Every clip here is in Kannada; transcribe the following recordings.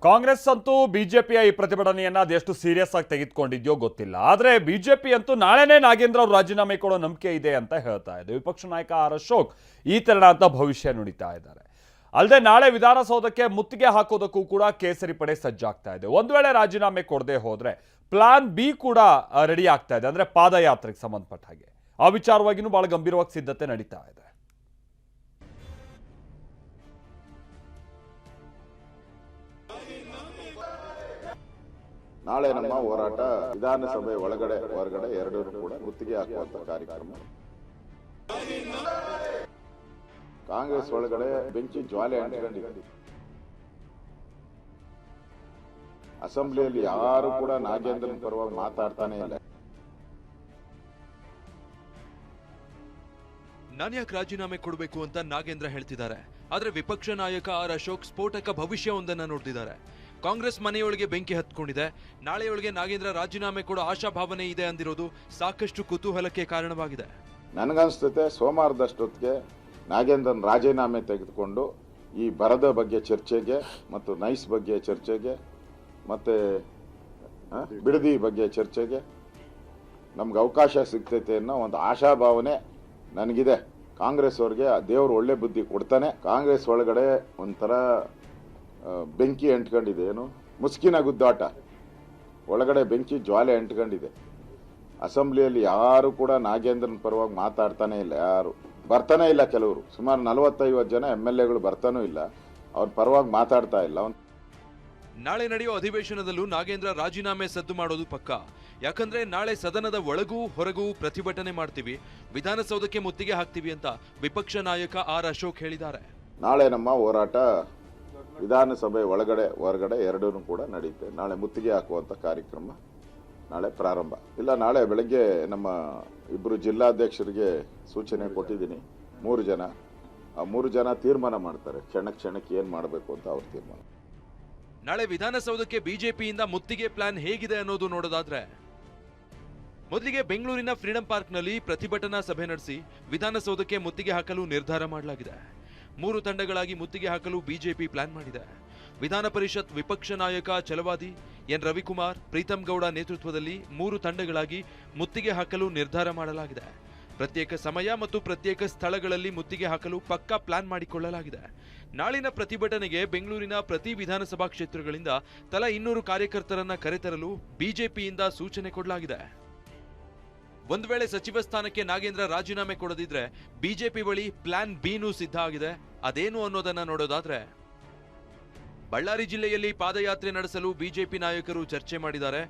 ಕಾಂಗ್ರೆಸ್ ಅಂತೂ ಬಿಜೆಪಿಯ ಈ ಪ್ರತಿಭಟನೆಯನ್ನ ಅದೆಷ್ಟು ಸೀರಿಯಸ್ ಆಗಿ ತೆಗೆದುಕೊಂಡಿದ್ಯೋ ಗೊತ್ತಿಲ್ಲ. ಆದರೆ ಬಿಜೆಪಿ ಅಂತೂ ನಾಳೆನೇ ನಾಗೇಂದ್ರ ಅವರು ರಾಜೀನಾಮೆ ಕೊಡೋ ನಂಬಿಕೆ ಇದೆ ಅಂತ ಹೇಳ್ತಾ ಇದೆ. ವಿಪಕ್ಷ ನಾಯಕ ಆರ್ ಅಶೋಕ್ ಈ ತೆರಣ ಅಂತ ಭವಿಷ್ಯ ನುಡಿತಾ ಇದ್ದಾರೆ. ಅಲ್ಲದೆ ನಾಳೆ ವಿಧಾನಸೌಧಕ್ಕೆ ಮುತ್ತಿಗೆ ಹಾಕೋದಕ್ಕೂ ಕೂಡ ಕೇಸರಿ ಪಡೆ ಸಜ್ಜಾಗ್ತಾ ಇದೆ. ಒಂದು ವೇಳೆ ರಾಜೀನಾಮೆ ಕೊಡದೆ ಹೋದ್ರೆ ಪ್ಲಾನ್ ಬಿ ಕೂಡ ರೆಡಿ ಆಗ್ತಾ ಇದೆ. ಅಂದ್ರೆ ಪಾದಯಾತ್ರೆಗೆ ಸಂಬಂಧಪಟ್ಟ ಹಾಗೆ ಆ ವಿಚಾರವಾಗಿನೂ ಬಹಳ ಗಂಭೀರವಾಗಿ ಸಿದ್ಧತೆ ನಡೀತಾ ಇದೆ. ನಾಳೆ ನಮ್ಮ ಹೋರಾಟ ವಿಧಾನಸಭೆ ಒಳಗಡೆ ಹೊರಗಡೆ ಎರಡೂ ಕೂಡ ಮುತ್ತಿಗೆ ಹಾಕುವಂತ ಕಾರ್ಯಕ್ರಮ. ಕಾಂಗ್ರೆಸ್ ಒಳಗಡೆ ಬೆಂಕಿ ಜ್ವಾಲೆ ಅಂಟಿಕೊಂಡಿದೆ. ಅಸೆಂಬ್ಲಿಯಲ್ಲಿ ಯಾರು ಕೂಡ ನಾಗೇಂದ್ರನ್ ಪರವಾಗಿ ಮಾತಾಡ್ತಾನೆ ಇಲ್ಲ. ನಾನ್ಯಾಕೆ ರಾಜೀನಾಮೆ ಕೊಡಬೇಕು ಅಂತ ನಾಗೇಂದ್ರ ಹೇಳ್ತಿದ್ದಾರೆ. ಆದ್ರೆ ವಿಪಕ್ಷ ನಾಯಕ ಆರ್ ಅಶೋಕ್ ಸ್ಫೋಟಕ ಭವಿಷ್ಯವೊಂದನ್ನ ನೋಡ್ತಿದ್ದಾರೆ. ಕಾಂಗ್ರೆಸ್ ಮನೆಯೊಳಗೆ ಬೆಂಕಿ ಹತ್ಕೊಂಡಿದೆ, ನಾಳೆಯೊಳಗೆ ನಾಗೇಂದ್ರ ರಾಜೀನಾಮೆ ಕೊಡೋ ಆಶಾಭಾವನೆ ಇದೆ ಅಂದಿರೋದು ಸಾಕಷ್ಟು ಕುತೂಹಲಕ್ಕೆ ಕಾರಣವಾಗಿದೆ. ನನಗನ್ಸುತ್ತೆ ಸೋಮವಾರದಷ್ಟೊತ್ತಿಗೆ ನಾಗೇಂದ್ರನ್ ರಾಜೀನಾಮೆ ತೆಗೆದುಕೊಂಡು ಈ ಬರದ ಬಗ್ಗೆ ಚರ್ಚೆಗೆ ಮತ್ತು ನೈಸ್ ಬಗ್ಗೆ ಚರ್ಚೆಗೆ ಮತ್ತೆ ಬಿಡದಿ ಬಗ್ಗೆ ಚರ್ಚೆಗೆ ನಮ್ಗೆ ಅವಕಾಶ ಸಿಗ್ತೈತೆ ಅನ್ನೋ ಒಂದು ಆಶಾಭಾವನೆ ನನಗಿದೆ. ಕಾಂಗ್ರೆಸ್ ಅವ್ರಿಗೆ ದೇವರು ಒಳ್ಳೆ ಬುದ್ಧಿ ಕೊಡ್ತಾನೆ. ಕಾಂಗ್ರೆಸ್ ಒಳಗಡೆ ಒಂಥರ ಬೆಂಕಿ ಅಂಟ್ಕೊಂಡಿದೆ, ಏನು ಮುಸ್ಕಿನ ಗುದ್ದಾಟ, ಒಳಗಡೆ ಬೆಂಕಿ ಜ್ವಾಲೆ ಅಂಟ್ಕೊಂಡಿದೆ. ಅಸೆಂಬ್ಲಿಯಲ್ಲಿ ಯಾರು ಕೂಡ ನಾಗೇಂದ್ರನ್ ಪರವಾಗಿ ಮಾತಾಡ್ತಾನೆ ಇಲ್ಲ, ಯಾರು ಬರ್ತಾನೆ ಇಲ್ಲ. ಕೆಲವರು ಸುಮಾರು 40-50 ಜನ MLAಗಳು ಬರ್ತಾನೂ ಇಲ್ಲ, ಅವ್ರ ಪರವಾಗಿ ಮಾತಾಡ್ತಾ ಇಲ್ಲ. ನಾಳೆ ನಡೆಯೋ ಅಧಿವೇಶನದಲ್ಲೂ ನಾಗೇಂದ್ರ ರಾಜೀನಾಮೆ ಸದ್ದು ಮಾಡೋದು ಪಕ್ಕ. ಯಾಕಂದ್ರೆ ನಾಳೆ ಸದನದ ಒಳಗೂ ಹೊರಗೂ ಪ್ರತಿಭಟನೆ ಮಾಡ್ತೀವಿ, ವಿಧಾನಸೌಧಕ್ಕೆ ಮುತ್ತಿಗೆ ಹಾಕ್ತೀವಿ ಅಂತ ವಿಪಕ್ಷ ನಾಯಕ ಆರ್ ಅಶೋಕ್ ಹೇಳಿದ್ದಾರೆ. ನಾಳೆ ನಮ್ಮ ಹೋರಾಟ ವಿಧಾನಸಭೆ ಒಳಗಡೆ ಹೊರಗಡೆ ಎರಡೂ ಕೂಡ ನಡೆಯುತ್ತೆ. ನಾಳೆ ಮುತ್ತಿಗೆ ಹಾಕುವಂತ ಕಾರ್ಯಕ್ರಮ ನಾಳೆ ಪ್ರಾರಂಭ. ಇಲ್ಲ, ನಾಳೆ ಬೆಳಗ್ಗೆ ನಮ್ಮ ಇಬ್ಬರು ಜಿಲ್ಲಾಧ್ಯಕ್ಷರಿಗೆ ಸೂಚನೆ ಕೊಟ್ಟಿದ್ದೀನಿ. 3 ಜನ, ಆ 3 ಜನ ತೀರ್ಮಾನ ಮಾಡ್ತಾರೆ ಕ್ಷಣಕ್ಕೆ ಏನ್ ಮಾಡಬೇಕು ಅಂತ ಅವ್ರ ತೀರ್ಮಾನ. ನಾಳೆ ವಿಧಾನಸೌಧಕ್ಕೆ ಬಿಜೆಪಿಯಿಂದ ಮುತ್ತಿಗೆ ಪ್ಲಾನ್ ಹೇಗಿದೆ ಅನ್ನೋದು ನೋಡೋದಾದ್ರೆ, ಮೊದಲಿಗೆ ಬೆಂಗಳೂರಿನ ಫ್ರೀಡಂ ಪಾರ್ಕ್ನಲ್ಲಿ ಪ್ರತಿಭಟನಾ ಸಭೆ ನಡೆಸಿ ವಿಧಾನಸೌಧಕ್ಕೆ ಮುತ್ತಿಗೆ ಹಾಕಲು ನಿರ್ಧಾರ ಮಾಡಲಾಗಿದೆ. 3 ತಂಡಗಳಾಗಿ ಮುತ್ತಿಗೆ ಹಾಕಲು ಬಿಜೆಪಿ ಪ್ಲಾನ್ ಮಾಡಿದೆ. ವಿಧಾನ ಪರಿಷತ್ ವಿಪಕ್ಷ ನಾಯಕ ಛಲವಾದಿ ಎನ್ ರವಿಕುಮಾರ್, ಪ್ರೀತಂ ಗೌಡ ನೇತೃತ್ವದಲ್ಲಿ 3 ತಂಡಗಳಾಗಿ ಮುತ್ತಿಗೆ ಹಾಕಲು ನಿರ್ಧಾರ ಮಾಡಲಾಗಿದೆ. ಪ್ರತ್ಯೇಕ ಸಮಯ ಮತ್ತು ಪ್ರತ್ಯೇಕ ಸ್ಥಳಗಳಲ್ಲಿ ಮುತ್ತಿಗೆ ಹಾಕಲು ಪಕ್ಕಾ ಪ್ಲಾನ್ ಮಾಡಿಕೊಳ್ಳಲಾಗಿದೆ. ನಾಳಿನ ಪ್ರತಿಭಟನೆಗೆ ಬೆಂಗಳೂರಿನ ಪ್ರತಿ ವಿಧಾನಸಭಾ ಕ್ಷೇತ್ರಗಳಿಂದ ತಲಾ 200 ಕಾರ್ಯಕರ್ತರನ್ನ ಕರೆತರಲು ಬಿಜೆಪಿಯಿಂದ ಸೂಚನೆ ಕೊಡಲಾಗಿದೆ. ಒಂದು ವೇಳೆ ಸಚಿವ ಸ್ಥಾನಕ್ಕೆ ನಾಗೇಂದ್ರ ರಾಜೀನಾಮೆ ಕೊಡದಿದ್ರೆ ಬಿಜೆಪಿ ಬಳಿ ಪ್ಲಾನ್ ಬಿನೂ ಸಿದ್ಧ ಆಗಿದೆ. ಅದೇನು ಅನ್ನೋದನ್ನ ನೋಡೋದಾದ್ರೆ, ಬಳ್ಳಾರಿ ಜಿಲ್ಲೆಯಲ್ಲಿ ಪಾದಯಾತ್ರೆ ನಡೆಸಲು ಬಿಜೆಪಿ ನಾಯಕರು ಚರ್ಚೆ ಮಾಡಿದ್ದಾರೆ.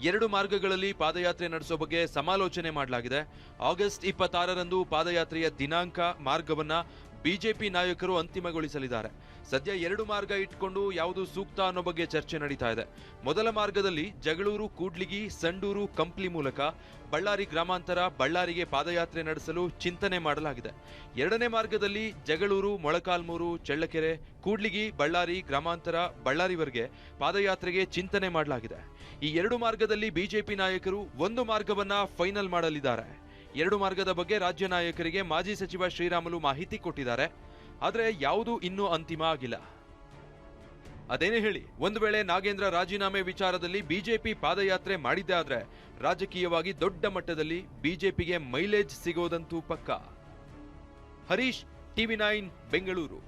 2 ಮಾರ್ಗಗಳಲ್ಲಿ ಪಾದಯಾತ್ರೆ ನಡೆಸೋ ಬಗ್ಗೆ ಸಮಾಲೋಚನೆ ಮಾಡಲಾಗಿದೆ. ಆಗಸ್ಟ್ 26ರಂದು ಪಾದಯಾತ್ರೆಯ ದಿನಾಂಕ, ಮಾರ್ಗವನ್ನ ಬಿಜೆಪಿ ನಾಯಕರು ಅಂತಿಮಗೊಳಿಸಲಿದ್ದಾರೆ. ಸದ್ಯ 2 ಮಾರ್ಗ ಇಟ್ಕೊಂಡು ಯಾವುದು ಸೂಕ್ತ ಅನ್ನೋ ಬಗ್ಗೆ ಚರ್ಚೆ ನಡೀತಾ ಇದೆ. ಮೊದಲ ಮಾರ್ಗದಲ್ಲಿ ಜಗಳೂರು, ಕೂಡ್ಲಿಗಿ, ಸಂಡೂರು, ಕಂಪ್ಲಿ ಮೂಲಕ ಬಳ್ಳಾರಿ ಗ್ರಾಮಾಂತರ, ಬಳ್ಳಾರಿಗೆ ಪಾದಯಾತ್ರೆ ನಡೆಸಲು ಚಿಂತನೆ ಮಾಡಲಾಗಿದೆ. 2ನೇ ಮಾರ್ಗದಲ್ಲಿ ಜಗಳೂರು, ಮೊಳಕಾಲ್ಮೂರು, ಚಳ್ಳಕೆರೆ, ಕೂಡ್ಲಿಗಿ, ಬಳ್ಳಾರಿ ಗ್ರಾಮಾಂತರ, ಬಳ್ಳಾರಿವರೆಗೆ ಪಾದಯಾತ್ರೆಗೆ ಚಿಂತನೆ ಮಾಡಲಾಗಿದೆ. ಈ 2 ಮಾರ್ಗದಲ್ಲಿ ಬಿಜೆಪಿ ನಾಯಕರು 1 ಮಾರ್ಗವನ್ನ ಫೈನಲ್ ಮಾಡಲಿದ್ದಾರೆ. 2 ಮಾರ್ಗದ ಬಗ್ಗೆ ರಾಜ್ಯ ನಾಯಕರಿಗೆ ಮಾಜಿ ಸಚಿವ ಶ್ರೀರಾಮುಲು ಮಾಹಿತಿ ಕೊಟ್ಟಿದ್ದಾರೆ. ಆದ್ರೆ ಯಾವುದೂ ಇನ್ನೂ ಅಂತಿಮ ಆಗಿಲ್ಲ. ಅದೇನೇ ಹೇಳಿ, ಒಂದು ವೇಳೆ ನಾಗೇಂದ್ರ ರಾಜೀನಾಮೆ ವಿಚಾರದಲ್ಲಿ ಬಿಜೆಪಿ ಪಾದಯಾತ್ರೆ ಮಾಡಿದ್ದೇ ಆದ್ರೆ ರಾಜಕೀಯವಾಗಿ ದೊಡ್ಡ ಮಟ್ಟದಲ್ಲಿ ಬಿಜೆಪಿಗೆ ಮೈಲೇಜ್ ಸಿಗೋದಂತೂ ಪಕ್ಕ. ಹರೀಶ್, TV9 ಬೆಂಗಳೂರು.